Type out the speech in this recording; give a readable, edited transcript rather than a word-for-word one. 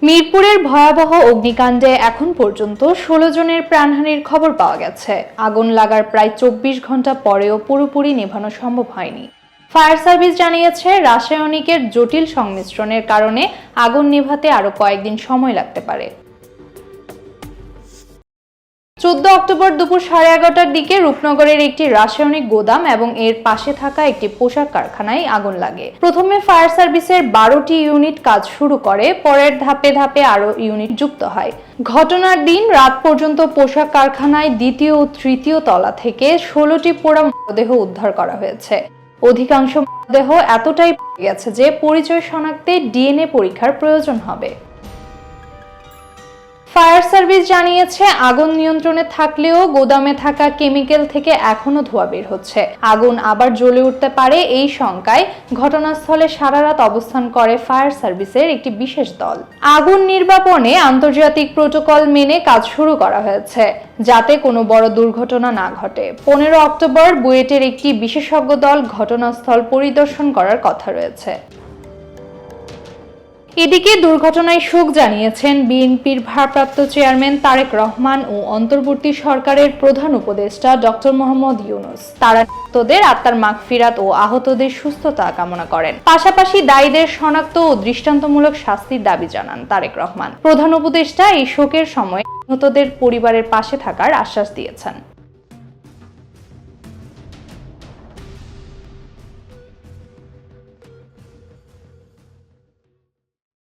মিরপুরের ভয়াবহ অগ্নিকাণ্ডে এখন পর্যন্ত 16 জনের প্রাণহানির খবর পাওয়া গেছে। আগুন লাগার প্রায় 24 ঘন্টা পরেও পুরোপুরি নেভানো সম্ভব হয়নি। ফায়ার সার্ভিস জানিয়েছে, রাসায়নিকের জটিল সংমিশ্রণের কারণে আগুন নেভাতে আরও কয়েকদিন সময় লাগতে পারে। 14 অক্টোবর দুপুর 11:30টার দিকে রূপনগরের একটি রাসায়নিক গোদাম এবং এর পাশে থাকা একটি পোশাক কারখানায় আগুন লাগে। প্রথমে ফায়ার সার্ভিসের 12টি ইউনিট কাজ শুরু করে, পরের ধাপে ধাপে আরও ইউনিট যুক্ত হয়। ঘটনার দিন রাত পর্যন্ত পোশাক কারখানায় দ্বিতীয় ও তৃতীয় তলা থেকে 16টি পোড়া মৃতদেহ উদ্ধার করা হয়েছে। অধিকাংশ মৃতদেহ এতটাই পুড়ে গেছে যে পরিচয় শনাক্তে ডিএনএ পরীক্ষার প্রয়োজন হবে। ফায়ার সার্ভিস জানিয়েছে, আগুন নিয়ন্ত্রণে থাকলেও গোদামে থাকা কেমিক্যাল থেকে এখনো ধোঁয়া বের হচ্ছে। আগুন আবার জ্বলে উঠতে পারে এই শঙ্কায় ঘটনাস্থলে সারা রাত অবস্থান করে ফায়ার সার্ভিসের একটি বিশেষ দল। আগুন নির্বাপনে আন্তর্জাতিক প্রোটোকল মেনে কাজ শুরু করা হয়েছে, যাতে কোনো বড় দুর্ঘটনা না ঘটে। 15 অক্টোবর বুয়েটের একটি বিশেষজ্ঞ দল ঘটনাস্থল পরিদর্শন করার কথা রয়েছে। এদিকে দুর্ঘটনায় শোক জানিয়েছেন বিএনপির ভারপ্রাপ্ত চেয়ারম্যান তারেক রহমান ও অন্তর্বর্তী সরকারের প্রধান উপদেষ্টা ডক্টর মোহাম্মদ ইউনূস। তারা নিহতদের আত্মার মাগফিরাত ও আহতদের সুস্থতা কামনা করেন। পাশাপাশি দায়ীদের শনাক্ত ও দৃষ্টান্তমূলক শাস্তির দাবি জানান তারেক রহমান। প্রধান উপদেষ্টা এই শোকের সময় নিহতদের পরিবারের পাশে থাকার আশ্বাস দিয়েছেন।